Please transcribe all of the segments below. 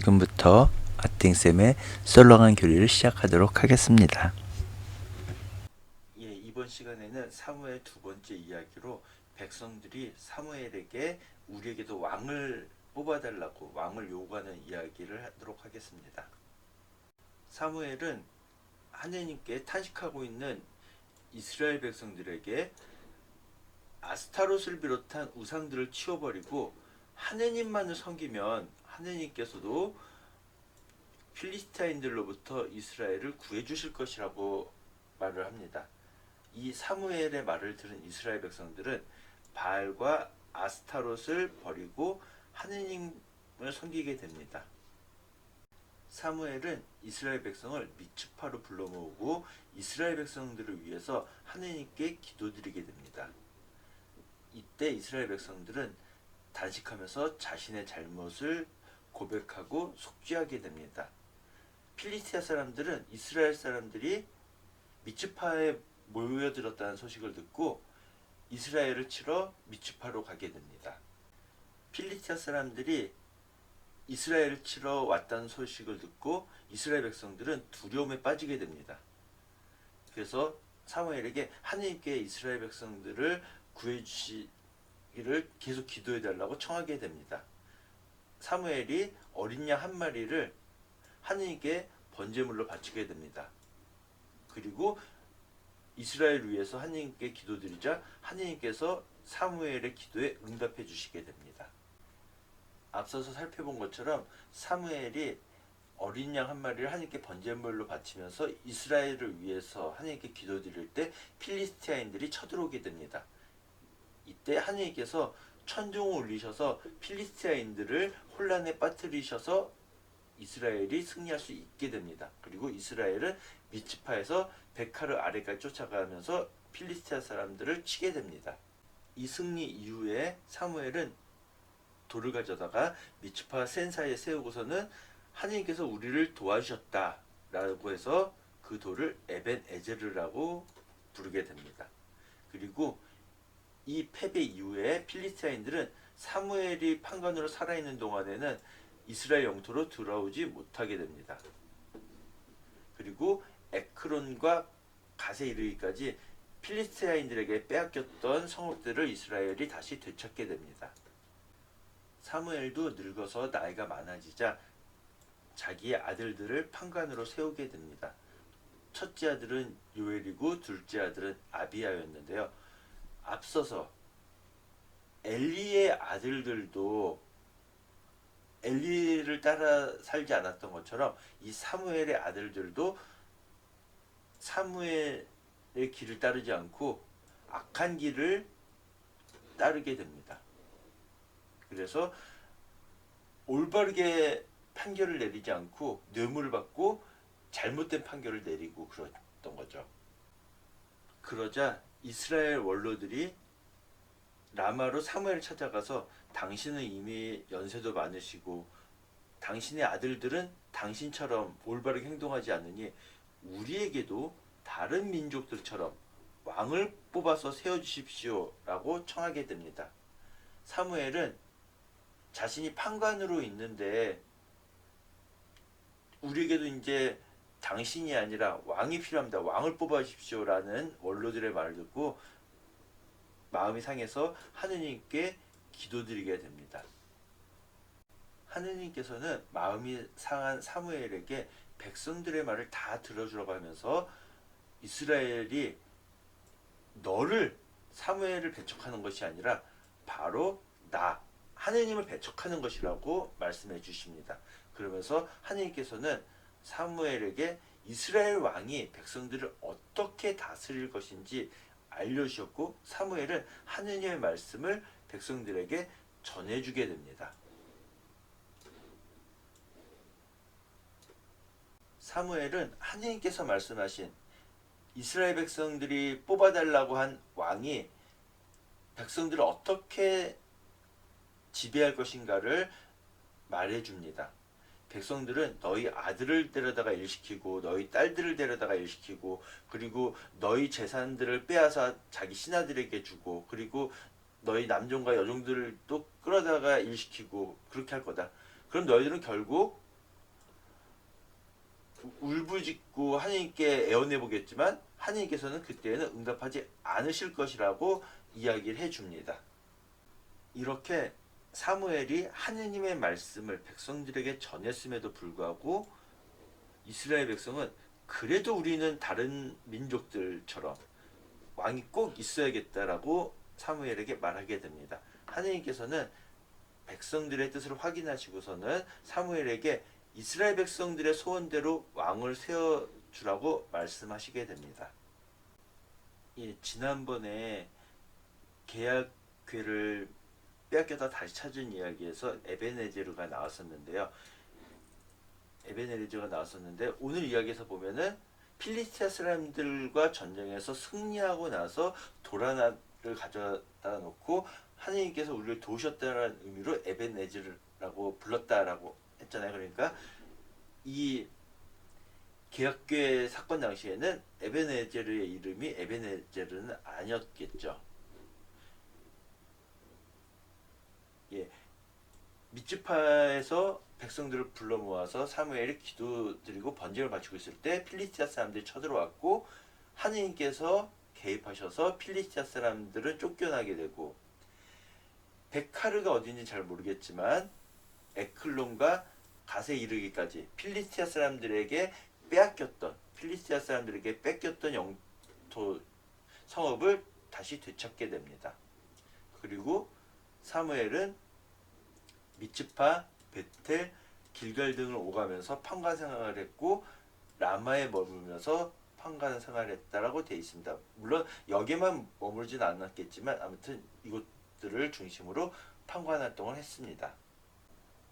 지금부터 아팅쌤의 썰렁한 교리를 시작하도록 하겠습니다. 이번 시간에는 사무엘 두 번째 이야기로 백성들이 사무엘에게 우리에게도 왕을 뽑아달라고 왕을 요구하는 이야기를 하도록 하겠습니다. 사무엘은 하느님께 탄식하고 있는 이스라엘 백성들에게 아스타롯을 비롯한 우상들을 치워버리고 하느님만을 섬기면 하느님께서도 필리스타인들로부터 이스라엘을 구해주실 것이라고 말을 합니다. 이 사무엘의 말을 들은 이스라엘 백성들은 바알과 아스타롯을 버리고 하느님을 섬기게 됩니다. 사무엘은 이스라엘 백성을 미츠파로 불러 모으고 이스라엘 백성들을 위해서 하느님께 기도드리게 됩니다. 이때 이스라엘 백성들은 단식하면서 자신의 잘못을 고백하고 속죄하게 됩니다. 필리스티아 사람들은 이스라엘 사람들이 미츠파에 모여들었다는 소식을 듣고 이스라엘을 치러 미츠파로 가게 됩니다. 필리스티아 사람들이 이스라엘을 치러 왔다는 소식을 듣고 이스라엘 백성들은 두려움에 빠지게 됩니다. 그래서 사무엘에게 하느님께 이스라엘 백성들을 구해주시기를 계속 기도해달라고 청하게 됩니다. 사무엘이 어린 양 한 마리를 하느님께 번제물로 바치게 됩니다. 그리고 이스라엘을 위해서 하느님께 기도드리자 하느님께서 사무엘의 기도에 응답해 주시게 됩니다. 앞서서 살펴본 것처럼 사무엘이 어린 양 한 마리를 하느님께 번제물로 바치면서 이스라엘을 위해서 하느님께 기도드릴 때 필리스티아인들이 쳐들어오게 됩니다. 이때 하느님께서 천둥을 울리셔서 필리스티아인들을 혼란에 빠뜨리셔서 이스라엘이 승리할 수 있게 됩니다. 그리고 이스라엘은 미츠파에서 베카르 아래까지 쫓아가면서 필리스티아 사람들을 치게 됩니다. 이 승리 이후에 사무엘은 돌을 가져다가 미츠파 센사에 세우고서는 하느님께서 우리를 도와주셨다 라고 해서 그 돌을 에벤 에제르라고 부르게 됩니다. 그리고 이 패배 이후에 필리스티아인들은 사무엘이 판관으로 살아있는 동안에는 이스라엘 영토로 들어오지 못하게 됩니다. 그리고 에크론과 갓에 이르기까지 필리스티아인들에게 빼앗겼던 성읍들을 이스라엘이 다시 되찾게 됩니다. 사무엘도 늙어서 나이가 많아지자 자기의 아들들을 판관으로 세우게 됩니다. 첫째 아들은 요엘이고 둘째 아들은 아비야였는데요. 앞서서 엘리의 아들들도 엘리를 따라 살지 않았던 것처럼 이 사무엘의 아들들도 사무엘의 길을 따르지 않고 악한 길을 따르게 됩니다. 그래서 올바르게 판결을 내리지 않고 뇌물을 받고 잘못된 판결을 내리고 그랬던 거죠. 그러자 이스라엘 원로들이 라마로 사무엘을 찾아가서 당신은 이미 연세도 많으시고 당신의 아들들은 당신처럼 올바르게 행동하지 않으니 우리에게도 다른 민족들처럼 왕을 뽑아서 세워주십시오 라고 청하게 됩니다. 사무엘은 자신이 판관으로 있는데 우리에게도 이제 당신이 아니라 왕이 필요합니다. 왕을 뽑아주십시오 라는 원로들의 말을 듣고 마음이 상해서 하느님께 기도드리게 됩니다. 하느님께서는 마음이 상한 사무엘에게 백성들의 말을 다 들어주라고 하면서 이스라엘이 너를 사무엘을 배척하는 것이 아니라 바로 나 하느님을 배척하는 것이라고 말씀해 주십니다. 그러면서 하느님께서는 사무엘에게 이스라엘 왕이 백성들을 어떻게 다스릴 것인지 알려주셨고 사무엘은 하느님의 말씀을 백성들에게 전해주게 됩니다. 사무엘은 하느님께서 말씀하신 이스라엘 백성들이 뽑아달라고 한 왕이 백성들을 어떻게 지배할 것인가를 말해줍니다. 백성들은 너희 아들을 데려다가 일시키고 너희 딸들을 데려다가 일시키고 그리고 너희 재산들을 빼앗아 자기 신하들에게 주고 그리고 너희 남종과 여종들을 또 끌어다가 일시키고 그렇게 할 거다. 그럼 너희들은 결국 울부짖고 하나님께 애원해 보겠지만 하나님께서는 그때에는 응답하지 않으실 것이라고 이야기를 해줍니다. 이렇게 사무엘이 하느님의 말씀을 백성들에게 전했음에도 불구하고 이스라엘 백성은 그래도 우리는 다른 민족들처럼 왕이 꼭 있어야겠다라고 사무엘에게 말하게 됩니다. 하느님께서는 백성들의 뜻을 확인하시고서는 사무엘에게 이스라엘 백성들의 소원대로 왕을 세워주라고 말씀하시게 됩니다. 지난번에 계약궤를 빼앗겨다 다시 찾은 이야기에서 에벤에제르가 나왔었는데요. 오늘 이야기에서 보면은 필리스티아 사람들과 전쟁에서 승리하고 나서 도라나를 가져다 놓고 하나님께서 우리를 도우셨다는 의미로 에벤에제르라고 불렀다라고 했잖아요. 그러니까 이 계약궤 사건 당시에는 에벤에제르의 이름이 에벤에제르는 아니었겠죠. 미츠파에서 백성들을 불러 모아서 사무엘이 기도드리고 번제를 바치고 있을 때 필리스티아 사람들이 쳐들어왔고 하느님께서 개입하셔서 필리스티아 사람들은 쫓겨나게 되고 베카르가 어딘지 잘 모르겠지만 에클론과 갓에 이르기까지 필리스티아 사람들에게 뺏겼던 영토 성읍을 다시 되찾게 됩니다. 그리고 사무엘은 미츠파, 베텔, 길갈 등을 오가면서 판관 생활을 했고 라마에 머물면서 판관 생활을 했다라고 되어 있습니다. 물론 여기만 머물진 않았겠지만 아무튼 이곳들을 중심으로 판관 활동을 했습니다.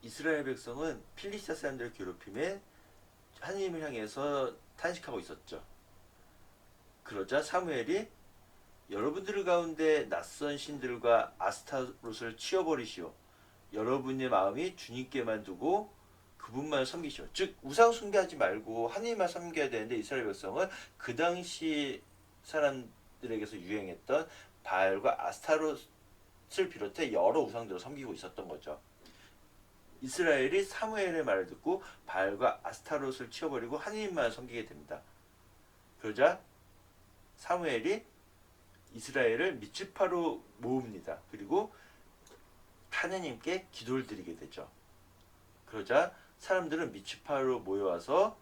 이스라엘 백성은 필리스티아 사람들을 괴롭힘에 하나님을 향해서 탄식하고 있었죠. 그러자 사무엘이 여러분들 가운데 낯선 신들과 아스타롯을 치워버리시오. 여러분의 마음이 주님께만 두고 그분만 섬기시오. 즉 우상 숭배하지 말고 하나님만 섬겨야 되는데 이스라엘 백성은 그 당시 사람들에게서 유행했던 바알과 아스타롯을 비롯해 여러 우상들을 섬기고 있었던 거죠. 이스라엘이 사무엘의 말을 듣고 바알과 아스타롯을 치워버리고 하나님만 섬기게 됩니다. 그러자 사무엘이 이스라엘을 미츠파로 모읍니다. 그리고 하나님께 기도를 드리게 되죠. 그러자 사람들은 미츠파로 모여와서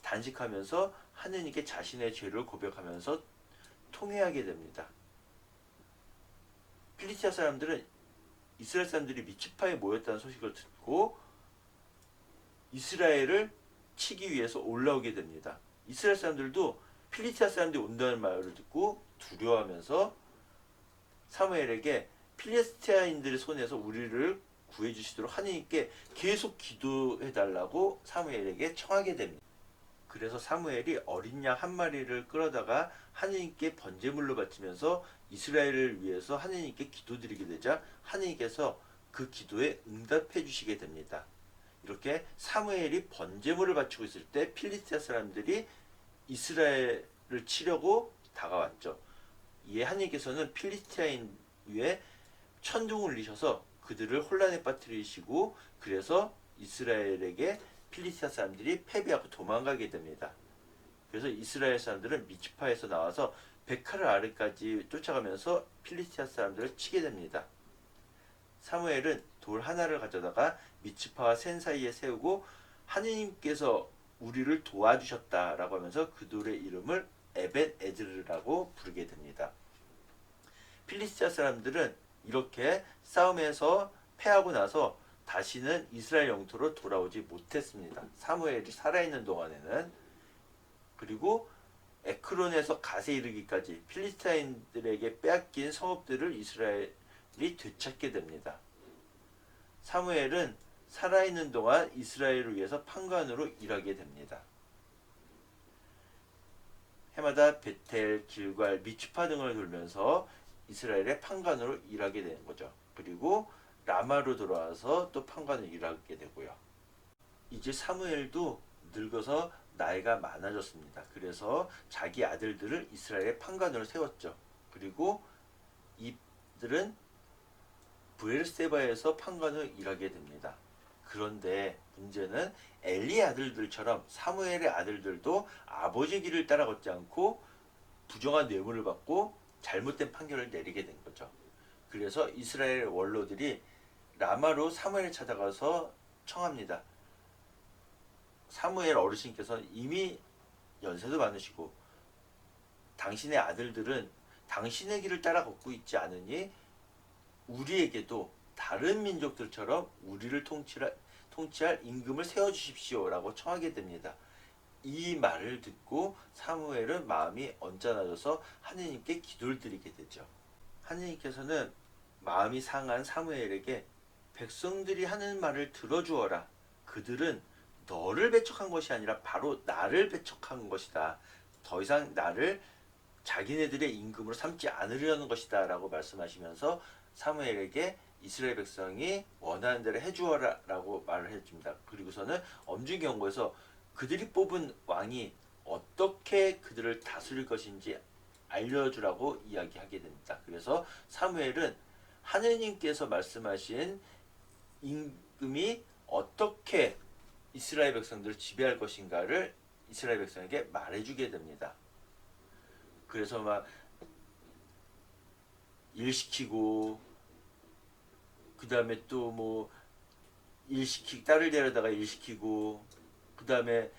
단식하면서 하나님께 자신의 죄를 고백하면서 통회하게 됩니다. 필리스티아 사람들은 이스라엘 사람들이 미츠파에 모였다는 소식을 듣고 이스라엘을 치기 위해서 올라오게 됩니다. 이스라엘 사람들도 필리스티아 사람들이 온다는 말을 듣고 두려워하면서 사무엘에게 필리스티아인들의 손에서 우리를 구해주시도록 하나님께 계속 기도해달라고 사무엘에게 청하게 됩니다. 그래서 사무엘이 어린 양 한 마리를 끌어다가 하나님께 번제물로 바치면서 이스라엘을 위해서 하나님께 기도드리게 되자 하나님께서 그 기도에 응답해 주시게 됩니다. 이렇게 사무엘이 번제물을 바치고 있을 때 필리스티아 사람들이 이스라엘을 치려고 다가왔죠. 이에 하나님께서는 필리스티아인 위에 천둥을 울리셔서 그들을 혼란에 빠뜨리시고 그래서 이스라엘에게 필리스티아 사람들이 패배하고 도망가게 됩니다. 그래서 이스라엘 사람들은 미츠파에서 나와서 베카르 아래까지 쫓아가면서 필리스티아 사람들을 치게 됩니다. 사무엘은 돌 하나를 가져다가 미츠파와 센 사이에 세우고 하느님께서 우리를 도와주셨다라고 하면서 그 돌의 이름을 에벤에즈르라고 부르게 됩니다. 필리스티아 사람들은 이렇게 싸움에서 패하고 나서 다시는 이스라엘 영토로 돌아오지 못했습니다. 사무엘이 살아있는 동안에는. 그리고 에크론에서 갓에 이르기까지 필리스타인들에게 빼앗긴 성읍들을 이스라엘이 되찾게 됩니다. 사무엘은 살아있는 동안 이스라엘을 위해서 판관으로 일하게 됩니다. 해마다 베텔, 길갈, 미츠파 등을 돌면서 이스라엘의 판관으로 일하게 되는 거죠. 그리고 라마로 돌아와서 또 판관으로 일하게 되고요. 이제 사무엘도 늙어서 나이가 많아졌습니다. 그래서 자기 아들들을 이스라엘의 판관으로 세웠죠. 그리고 이들은 브엘세바에서 판관으로 일하게 됩니다. 그런데 문제는 엘리의 아들들처럼 사무엘의 아들들도 아버지 길을 따라 걷지 않고 부정한 뇌물을 받고 잘못된 판결을 내리게 된 거죠. 그래서 이스라엘 원로들이 라마로 사무엘을 찾아가서 청합니다. 사무엘 어르신께서 이미 연세도 많으시고 당신의 아들들은 당신의 길을 따라 걷고 있지 않으니 우리에게도 다른 민족들처럼 우리를 통치할 임금을 세워주십시오라고 청하게 됩니다. 이 말을 듣고 사무엘은 마음이 언짢아져서 하느님께 기도를 드리게 되죠. 하느님께서는 마음이 상한 사무엘에게 백성들이 하는 말을 들어주어라. 그들은 너를 배척한 것이 아니라 바로 나를 배척한 것이다. 더 이상 나를 자기네들의 임금으로 삼지 않으려는 것이다 라고 말씀하시면서 사무엘에게 이스라엘 백성이 원하는 대로 해주어라 라고 말을 해줍니다. 그리고서는 엄중경고에서 그들이 뽑은 왕이 어떻게 그들을 다스릴 것인지 알려주라고 이야기하게 됩니다. 그래서 사무엘은 하느님께서 말씀하신 임금이 어떻게 이스라엘 백성들을 지배할 것인가를 이스라엘 백성에게 말해주게 됩니다. 그래서 막 일시키고 그 다음에 또 뭐 딸을 데려다가 일시키고 그 다음에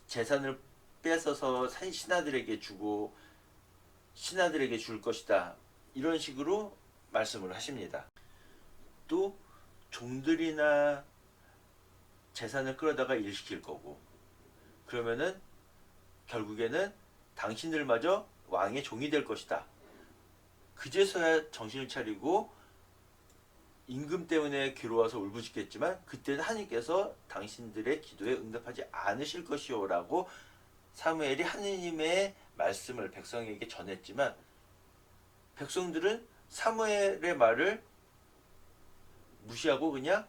재산을 뺏어서 신하들에게 주고 신하들에게 줄 것이다. 이런 식으로 말씀을 하십니다. 또 종들이나 재산을 끌어다가 일시킬 거고 그러면은 결국에는 당신들마저 왕의 종이 될 것이다. 그제서야 정신을 차리고 임금 때문에 괴로워서 울부짖겠지만 그때는 하나님께서 당신들의 기도에 응답하지 않으실 것이요 라고 사무엘이 하느님의 말씀을 백성에게 전했지만 백성들은 사무엘의 말을 무시하고 그냥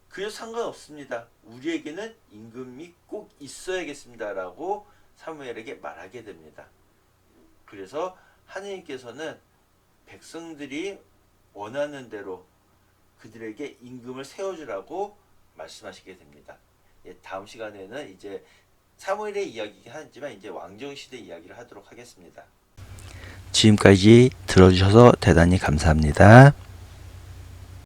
그래서 상관없습니다. 우리에게는 임금이 꼭 있어야겠습니다 라고 사무엘에게 말하게 됩니다. 그래서 하느님께서는 백성들이 원하는 대로 그들에게 임금을 세워주라고 말씀하시게 됩니다. 다음 시간에는 이제 사무엘의 이야기이긴 하지만 이제 왕정시대 이야기를 하도록 하겠습니다. 지금까지 들어주셔서 대단히 감사합니다.